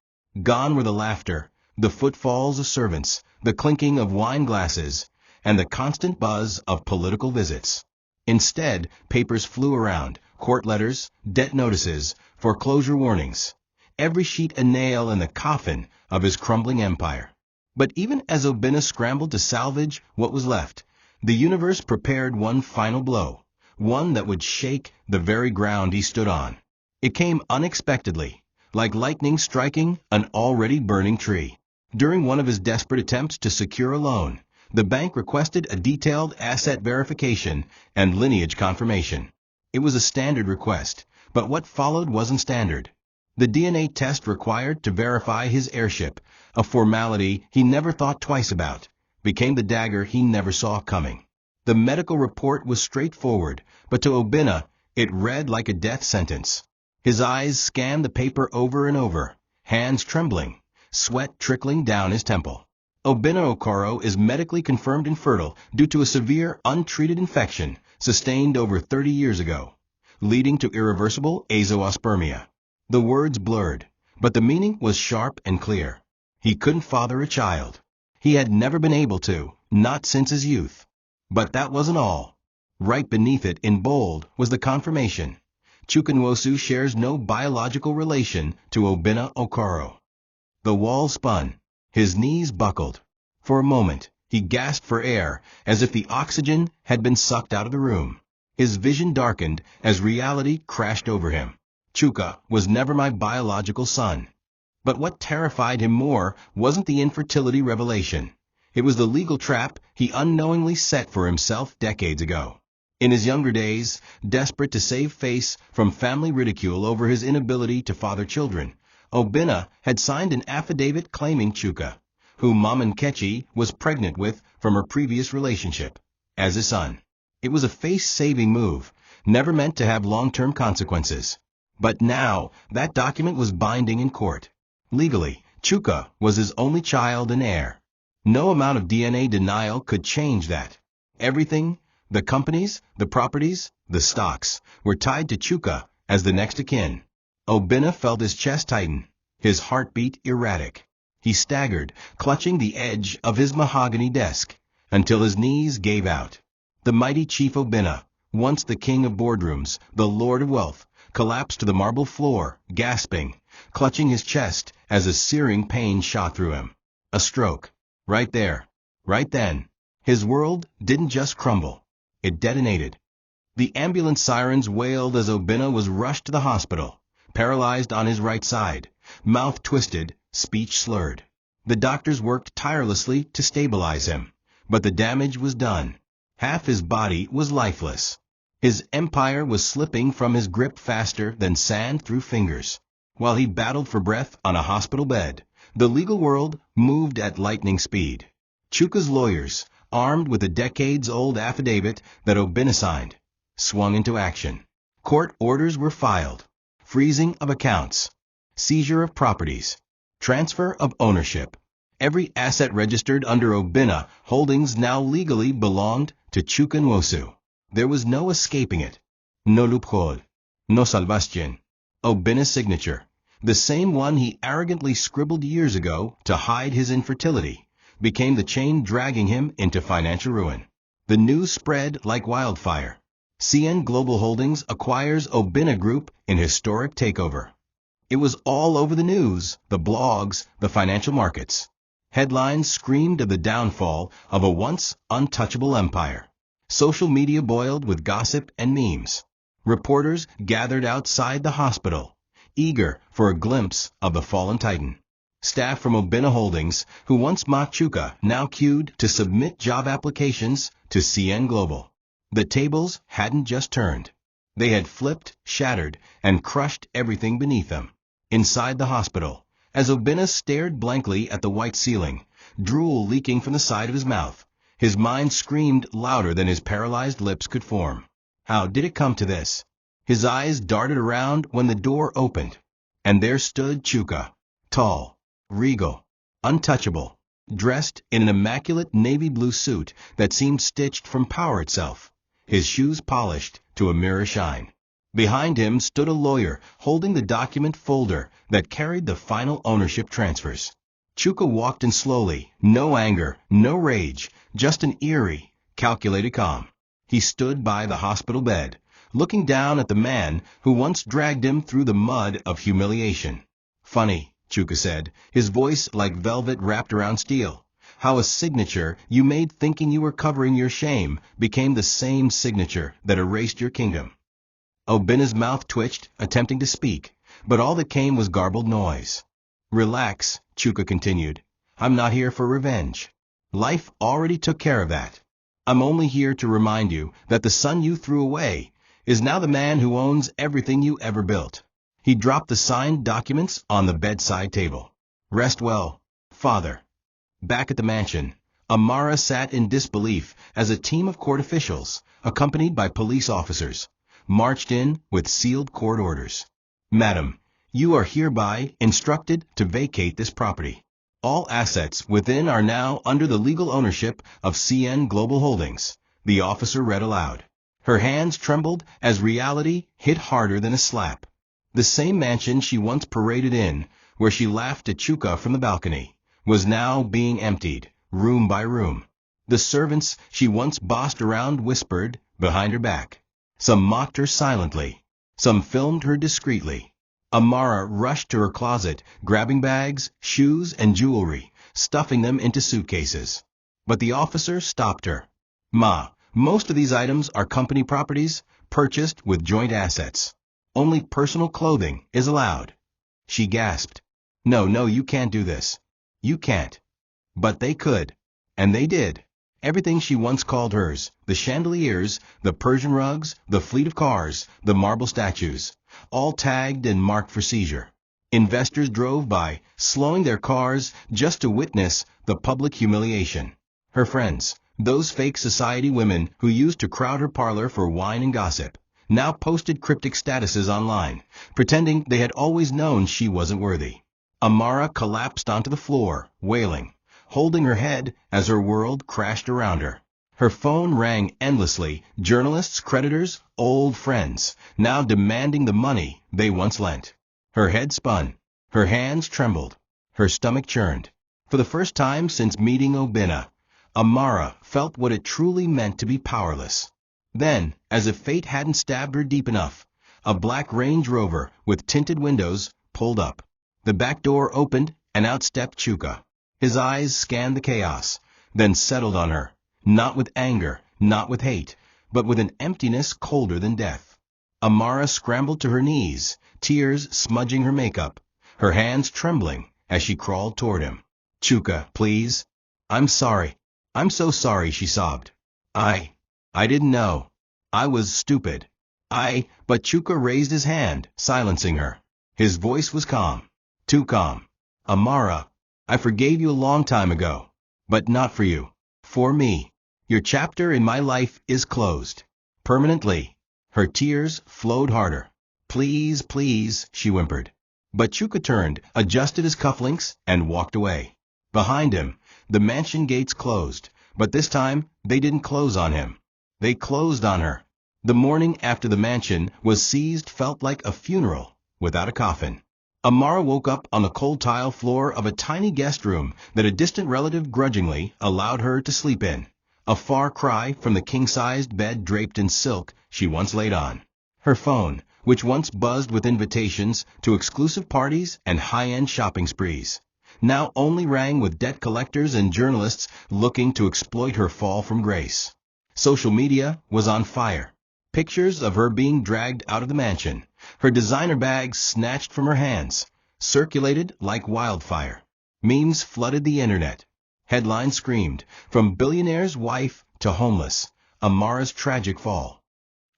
Gone were the laughter, the footfalls of servants, the clinking of wine glasses, and the constant buzz of political visits. Instead, papers flew around, court letters, debt notices, foreclosure warnings. Every sheet a nail in the coffin of his crumbling empire. But even as Oena scrambled to salvage what was left, the universe prepared one final blow, one that would shake the very ground he stood on. It came unexpectedly, like lightning striking an already burning tree. During one of his desperate attempts to secure a loan, the bank requested a detailed asset verification and lineage confirmation. It was a standard request, but what followed wasn't standard. The DNA test required to verify his heirship, a formality he never thought twice about, became the dagger he never saw coming. The medical report was straightforward, but to Oena it read like a death sentence. His eyes scanned the paper over and over, hands trembling, sweat trickling down his temple. Oena Okoro is medically confirmed infertile due to a severe untreated infection sustained over 30 years ago, leading to irreversible azoospermia. The words blurred, but the meaning was sharp and clear. He couldn't father a child. He had never been able to, not since his youth. But that wasn't all. Right beneath it in bold was the confirmation. Chukwunwosu shares no biological relation to Oena Okoro. The wall spun. His knees buckled. For a moment, he gasped for air, as if the oxygen had been sucked out of the room. His vision darkened as reality crashed over him. Chuka was never my biological son. But what terrified him more wasn't the infertility revelation. It was the legal trap he unknowingly set for himself decades ago. In his younger days, desperate to save face from family ridicule over his inability to father children, Oena had signed an affidavit claiming Chuka, whom Mama Nkechi was pregnant with from her previous relationship, as his son. It was a face-saving move, never meant to have long-term consequences. But now, that document was binding in court. Legally, Chuka was his only child and heir. No amount of DNA denial could change that. Everything, the companies, the properties, the stocks, were tied to Chuka as the next of kin. Oena felt his chest tighten, his heartbeat erratic. He staggered, clutching the edge of his mahogany desk, until his knees gave out. The mighty Chief Oena, once the king of boardrooms, the lord of wealth, collapsed to the marble floor, gasping, clutching his chest as a searing pain shot through him. A stroke. Right there. Right then. His world didn't just crumble. It detonated. The ambulance sirens wailed as Oena was rushed to the hospital, paralyzed on his right side, mouth twisted, speech slurred. The doctors worked tirelessly to stabilize him, but the damage was done. Half his body was lifeless. His empire was slipping from his grip faster than sand through fingers. While he battled for breath on a hospital bed, the legal world moved at lightning speed. Chuka's lawyers, armed with a decades-old affidavit that Oena signed, swung into action. Court orders were filed. Freezing of accounts, seizure of properties, transfer of ownership. Every asset registered under Oena Holdings now legally belonged to Chukwunwosu. There was no escaping it. No loophole. No salvation. Oena's signature, the same one he arrogantly scribbled years ago to hide his infertility, became the chain dragging him into financial ruin. The news spread like wildfire. CN Global Holdings acquires Oena Group in historic takeover. It was all over the news, the blogs, the financial markets. Headlines screamed of the downfall of a once untouchable empire. Social media boiled with gossip and memes. Reporters gathered outside the hospital, eager for a glimpse of the fallen titan. Staff from Oena Holdings, who once mocked Chuka, now queued to submit job applications to CN Global. The tables hadn't just turned. They had flipped, shattered, and crushed everything beneath them. Inside the hospital, as Oena stared blankly at the white ceiling, drool leaking from the side of his mouth, his mind screamed louder than his paralyzed lips could form. How did it come to this? His eyes darted around when the door opened, and there stood Chuka, tall, regal, untouchable, dressed in an immaculate navy blue suit that seemed stitched from power itself, his shoes polished to a mirror shine. Behind him stood a lawyer holding the document folder that carried the final ownership transfers. Chuka walked in slowly, no anger, no rage, just an eerie, calculated calm. He stood by the hospital bed, looking down at the man who once dragged him through the mud of humiliation. Funny, Chuka said, his voice like velvet wrapped around steel. How a signature you made thinking you were covering your shame became the same signature that erased your kingdom. Oena's mouth twitched, attempting to speak, but all that came was garbled noise. Relax, Chuka continued. I'm not here for revenge. Life already took care of that. I'm only here to remind you that the son you threw away is now the man who owns everything you ever built. He dropped the signed documents on the bedside table. Rest well, father. Back at the mansion, Amara sat in disbelief as a team of court officials, accompanied by police officers, marched in with sealed court orders. Madam, you are hereby instructed to vacate this property. All assets within are now under the legal ownership of CN Global Holdings, the officer read aloud. Her hands trembled as reality hit harder than a slap. The same mansion she once paraded in, where she laughed at Chuka from the balcony, was now being emptied, room by room. The servants she once bossed around whispered behind her back. Some mocked her silently. Some filmed her discreetly. Amara rushed to her closet, grabbing bags, shoes, and jewelry, stuffing them into suitcases. But the officer stopped her. "Ma, most of these items are company properties, purchased with joint assets. Only personal clothing is allowed." She gasped. No, you can't do this. You can't." But they could. And they did. Everything she once called hers, the chandeliers, the Persian rugs, the fleet of cars, the marble statues, all tagged and marked for seizure. Investors drove by, slowing their cars just to witness the public humiliation. Her friends, those fake society women who used to crowd her parlor for wine and gossip, now posted cryptic statuses online, pretending they had always known she wasn't worthy. Amara collapsed onto the floor, wailing, holding her head as her world crashed around her. Her phone rang endlessly, journalists, creditors, old friends, now demanding the money they once lent. Her head spun. Her hands trembled. Her stomach churned. For the first time since meeting Oena, Amara felt what it truly meant to be powerless. Then, as if fate hadn't stabbed her deep enough, a black Range Rover with tinted windows pulled up. The back door opened, and out stepped Chuka. His eyes scanned the chaos, then settled on her, not with anger, not with hate, but with an emptiness colder than death. Amara scrambled to her knees, tears smudging her makeup, her hands trembling as she crawled toward him. "Chuka, please. I'm sorry. I'm so sorry," she sobbed. I didn't know. I was stupid. But Chuka raised his hand, silencing her. His voice was calm. Too calm. "Amara, I forgave you a long time ago. But not for you. For me. Your chapter in my life is closed. Permanently." Her tears flowed harder. "Please, please," she whimpered. But Chuka turned, adjusted his cufflinks, and walked away. Behind him, the mansion gates closed, but this time they didn't close on him. They closed on her. The morning after the mansion was seized felt like a funeral without a coffin. Amara woke up on the cold tile floor of a tiny guest room that a distant relative grudgingly allowed her to sleep in, a far cry from the king-sized bed draped in silk she once laid on. Her phone, which once buzzed with invitations to exclusive parties and high-end shopping sprees, now only rang with debt collectors and journalists looking to exploit her fall from grace. Social media was on fire. Pictures of her being dragged out of the mansion, her designer bags snatched from her hands, circulated like wildfire. Memes flooded the internet. Headlines screamed, from billionaire's wife to homeless, Amara's tragic fall.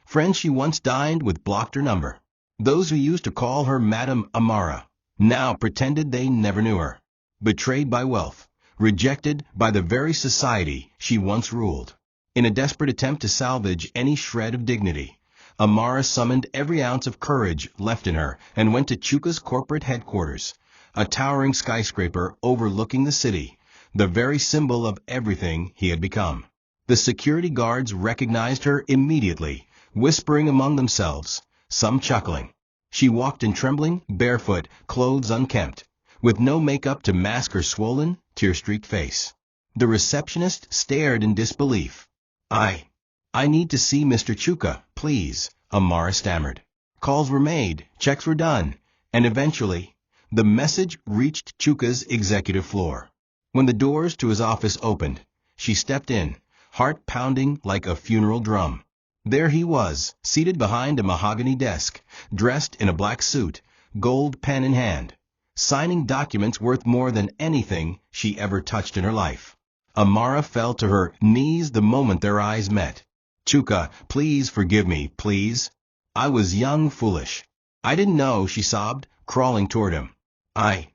Friends she once dined with blocked her number. Those who used to call her Madam Amara now pretended they never knew her. Betrayed by wealth, rejected by the very society she once ruled. In a desperate attempt to salvage any shred of dignity, Amara summoned every ounce of courage left in her and went to Chuka's corporate headquarters, a towering skyscraper overlooking the city, the very symbol of everything he had become. The security guards recognized her immediately, whispering among themselves, some chuckling. She walked in trembling, barefoot, clothes unkempt, with no makeup to mask her swollen, tear-streaked face. The receptionist stared in disbelief. I need to see Mr. Chuka, please," Amara stammered. Calls were made, checks were done, and eventually, the message reached Chuka's executive floor. When the doors to his office opened, she stepped in, heart pounding like a funeral drum. There he was, seated behind a mahogany desk, dressed in a black suit, gold pen in hand, signing documents worth more than anything she ever touched in her life. Amara fell to her knees the moment their eyes met. "Chuka, please forgive me, please. I was young, foolish. I didn't know," she sobbed, crawling toward him. I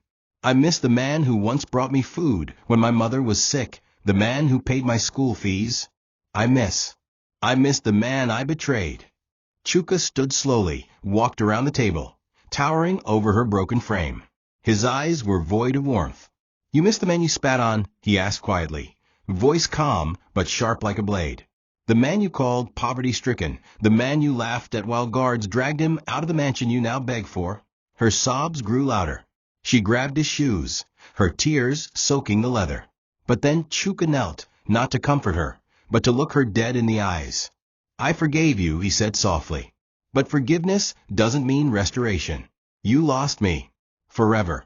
miss the man who once brought me food when my mother was sick, the man who paid my school fees. I miss the man I betrayed." Chuka stood slowly, walked around the table, towering over her broken frame. His eyes were void of warmth. "You missed the man you spat on?" he asked quietly, voice calm but sharp like a blade. "The man you called poverty-stricken, the man you laughed at while guards dragged him out of the mansion you now beg for?" Her sobs grew louder. She grabbed his shoes, her tears soaking the leather. But then Chuka knelt, not to comfort her, but to look her dead in the eyes. "I forgave you," he said softly. "But forgiveness doesn't mean restoration. You lost me. Forever."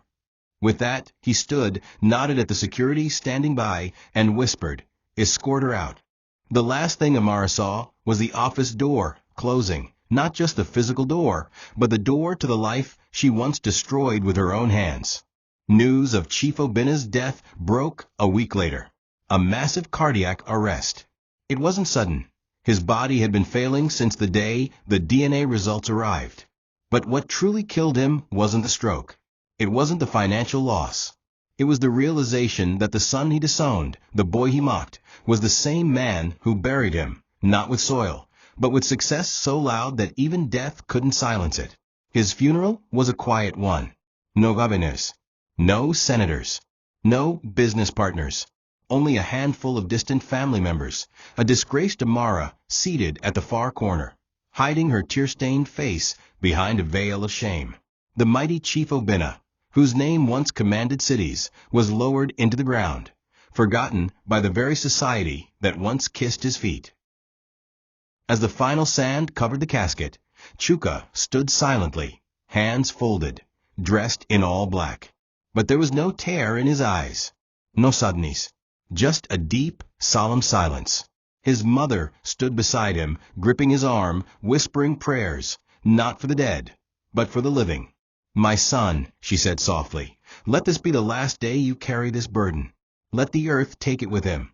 With that, he stood, nodded at the security standing by, and whispered, "Escort her out." The last thing Amara saw was the office door closing, not just the physical door, but the door to the life she once destroyed with her own hands. News of Chief Oena's death broke a week later. A massive cardiac arrest. It wasn't sudden. His body had been failing since the day the DNA results arrived. But what truly killed him wasn't the stroke. It wasn't the financial loss. It was the realization that the son he disowned, the boy he mocked, was the same man who buried him, not with soil, but with success so loud that even death couldn't silence it. His funeral was a quiet one. No governors. No senators. No business partners. Only a handful of distant family members, a disgraced Amara seated at the far corner, hiding her tear-stained face behind a veil of shame. The mighty Chief Oena, whose name once commanded cities, was lowered into the ground, forgotten by the very society that once kissed his feet. As the final sand covered the casket, Chuka stood silently, hands folded, dressed in all black. But there was no tear in his eyes, no sadness, just a deep, solemn silence. His mother stood beside him, gripping his arm, whispering prayers, not for the dead, but for the living. "My son," she said softly, "let this be the last day you carry this burden. Let the earth take it with him."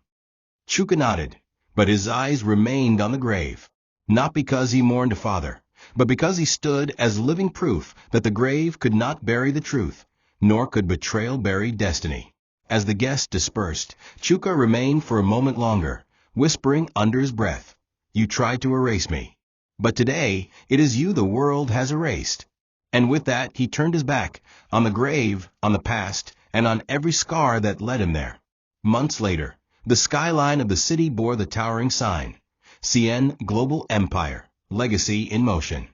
Chuka nodded, but his eyes remained on the grave, not because he mourned a father, but because he stood as living proof that the grave could not bury the truth, nor could betrayal bury destiny. As the guests dispersed, Chuka remained for a moment longer, whispering under his breath, "You tried to erase me, but today it is you the world has erased." And with that he turned his back, on the grave, on the past, and on every scar that led him there. Months later, the skyline of the city bore the towering sign, CN Global Empire, Legacy in Motion.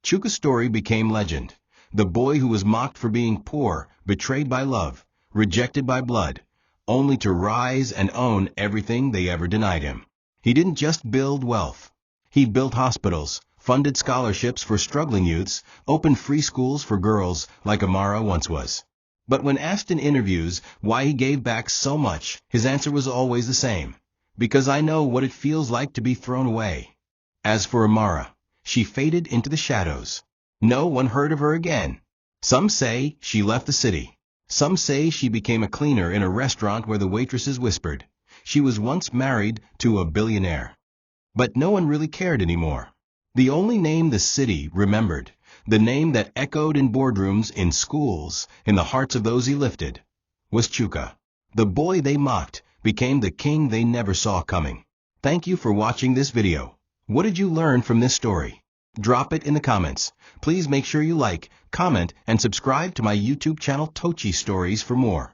Chuka's story became legend. The boy who was mocked for being poor, betrayed by love, rejected by blood, only to rise and own everything they ever denied him. He didn't just build wealth. He built hospitals, funded scholarships for struggling youths, opened free schools for girls like Amara once was. But when asked in interviews why he gave back so much, his answer was always the same: "Because I know what it feels like to be thrown away." As for Amara, she faded into the shadows. No one heard of her again. Some say she left the city. Some say she became a cleaner in a restaurant where the waitresses whispered she was once married to a billionaire. But no one really cared anymore. The only name the city remembered, the name that echoed in boardrooms, in schools, in the hearts of those he lifted, was Chuka. The boy they mocked became the king they never saw coming. Thank you for watching this video. What did you learn from this story? Drop it in the comments. Please make sure you like, comment, and subscribe to my YouTube channel TOCHI Stories for more.